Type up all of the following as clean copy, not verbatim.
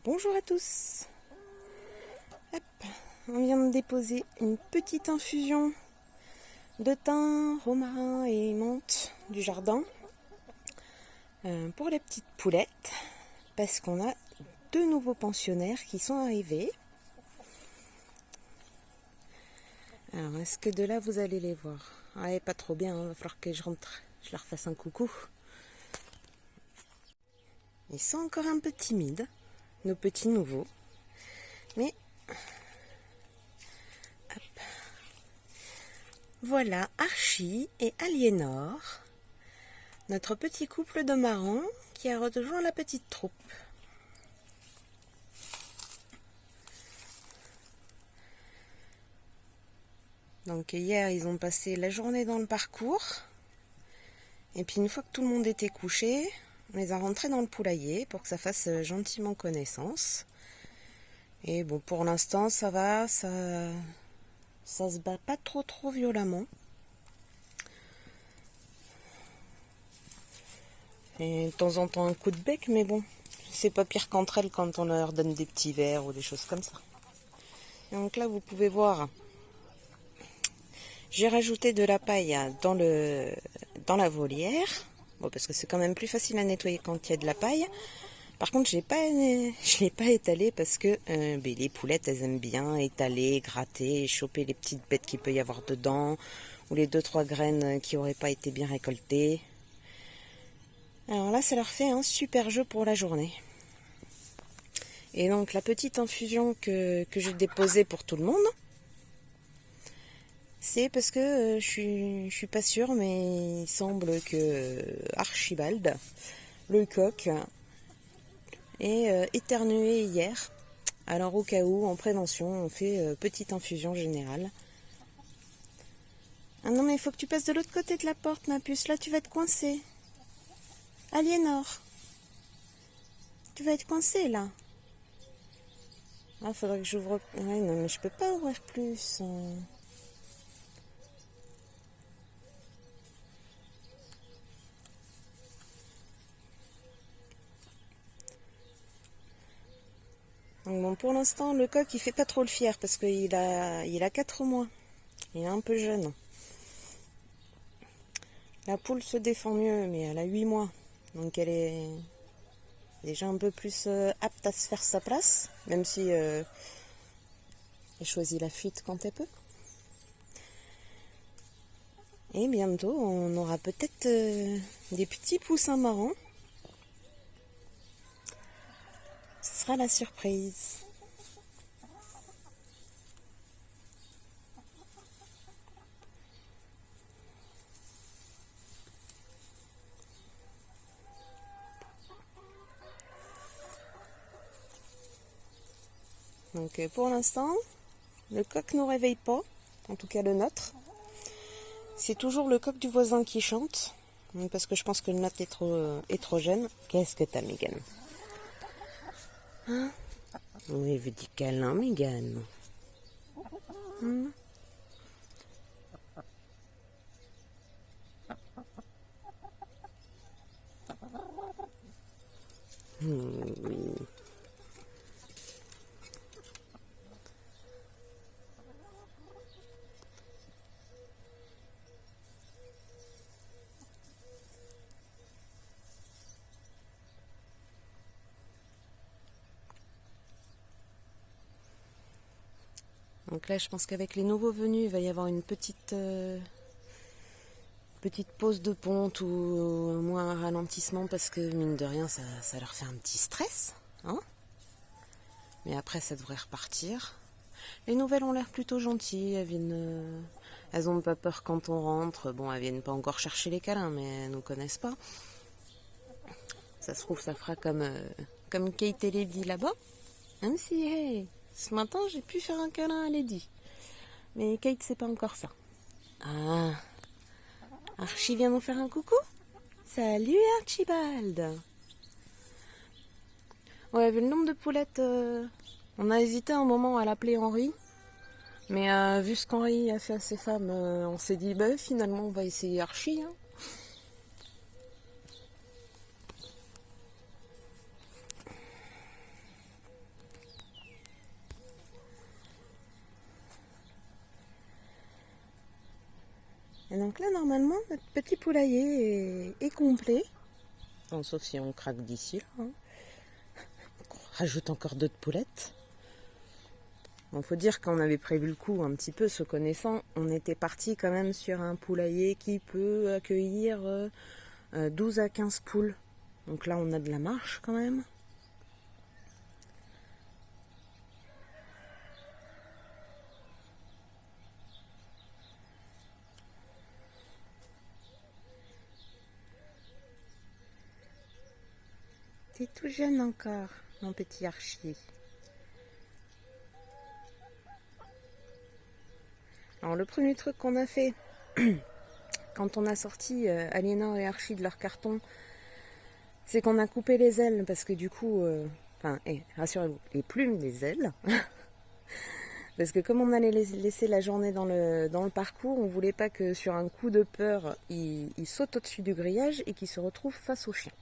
Bonjour à tous. Hop, on vient de déposer une petite infusion de thym, romarin et menthe du jardin pour les petites poulettes parce qu'on a 2 nouveaux pensionnaires qui sont arrivés. Alors, est-ce que de là vous allez les voir? Ouais, pas trop bien, il va falloir que je rentre, je leur fasse un coucou. Ils sont encore un peu timides, nos petits nouveaux, mais hop. Voilà Archie et Aliénor, notre petit couple de marrons qui a rejoint la petite troupe. Donc hier, ils ont passé la journée dans le parcours. Et puis une fois que tout le monde était couché, on les a rentrés dans le poulailler pour que ça fasse gentiment connaissance. Et bon, pour l'instant, ça va, ça se bat pas trop violemment. Et de temps en temps un coup de bec, mais bon, c'est pas pire qu'entre elles quand on leur donne des petits verres ou des choses comme ça. Et donc là, vous pouvez voir, j'ai rajouté de la paille dans la volière. Bon, parce que c'est quand même plus facile à nettoyer quand il y a de la paille. Par contre, je l'ai pas étalé parce que les poulettes, elles aiment bien étaler, gratter, choper les petites bêtes qu'il peut y avoir dedans, ou les 2-3 graines qui n'auraient pas été bien récoltées. Alors là, ça leur fait un super jeu pour la journée. Et donc, la petite infusion que j'ai déposée pour tout le monde, c'est parce que je suis pas sûre, mais il semble que Archibald, le coq, ait éternué hier. Alors au cas où, en prévention, on fait petite infusion générale. Ah non mais il faut que tu passes de l'autre côté de la porte, ma puce, là tu vas être coincée. Aliénor, tu vas être coincée là. Ah, faudrait que j'ouvre... Ouais, non mais je peux pas ouvrir plus. Donc bon, pour l'instant, le coq il fait pas trop le fier parce qu'il a 4 mois. Il est un peu jeune. La poule se défend mieux, mais elle a 8 mois. Donc elle est déjà un peu plus apte à se faire sa place, même si elle choisit la fuite quand elle peut. Et bientôt, on aura peut-être des petits poussins marrons. Ce sera la surprise. Donc pour l'instant, le coq ne nous réveille pas, en tout cas le nôtre. C'est toujours le coq du voisin qui chante, parce que je pense que le nôtre est trop jeune. Qu'est-ce que t'as, Mégane? Hein? Oui, il veut dire câlin, Mégane. Hein? Oui. Donc là, je pense qu'avec les nouveaux venus, il va y avoir une petite pause de ponte ou au moins un ralentissement parce que mine de rien, ça leur fait un petit stress. Hein? Mais après, ça devrait repartir. Les nouvelles ont l'air plutôt gentilles. Elles n'ont pas peur quand on rentre. Bon, elles viennent pas encore chercher les câlins, mais elles nous connaissent pas. Ça se trouve, ça fera comme Kate et Lady là-bas. Même si, hey, ce matin, j'ai pu faire un câlin à Lady. Mais Kate, c'est pas encore ça. Ah, Archie vient nous faire un coucou. Salut Archibald. Ouais, vu le nombre de poulettes, on a hésité un moment à l'appeler Henri. Mais vu ce qu'Henri a fait à ses femmes, on s'est dit, bah finalement, on va essayer Archie. Hein. Et donc là, normalement, notre petit poulailler est complet. Bon, sauf si on craque d'ici là. Hein. On rajoute encore d'autres poulettes. Bon, faut dire qu'on avait prévu le coup un petit peu, se connaissant. On était parti quand même sur un poulailler qui peut accueillir 12 à 15 poules. Donc là, on a de la marche quand même. T'es tout jeune encore, mon petit Archie. Alors le premier truc qu'on a fait quand on a sorti Aliénor et Archie de leur carton, c'est qu'on a coupé les ailes parce que du coup, rassurez-vous, les plumes des ailes. Parce que comme on allait les laisser la journée dans le parcours, on voulait pas que sur un coup de peur, ils sautent au-dessus du grillage et qu'ils se retrouvent face aux chiens.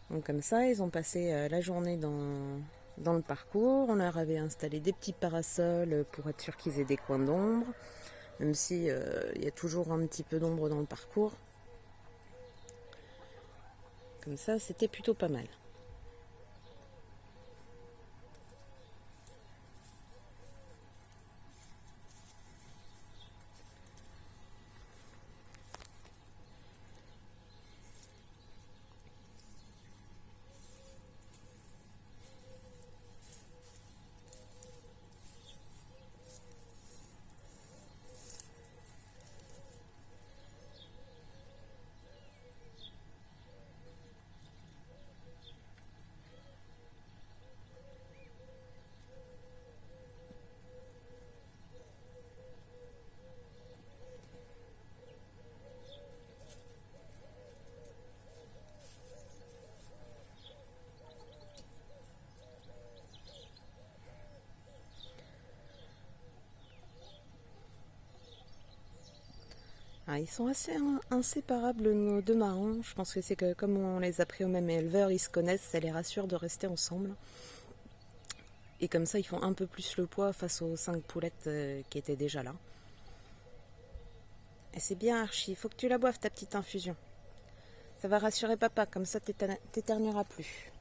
Donc comme ça, ils ont passé la journée dans le parcours. On leur avait installé des petits parasols pour être sûr qu'ils aient des coins d'ombre. Même si y a toujours un petit peu d'ombre dans le parcours. Comme ça, c'était plutôt pas mal. Ah, ils sont assez inséparables, nos deux marrons. Je pense que c'est que comme on les a pris au même éleveur, ils se connaissent, ça les rassure de rester ensemble. Et comme ça, ils font un peu plus le poids face aux 5 poulettes qui étaient déjà là. Et c'est bien, Archie, il faut que tu la boives, ta petite infusion. Ça va rassurer papa, comme ça t'éternueras plus.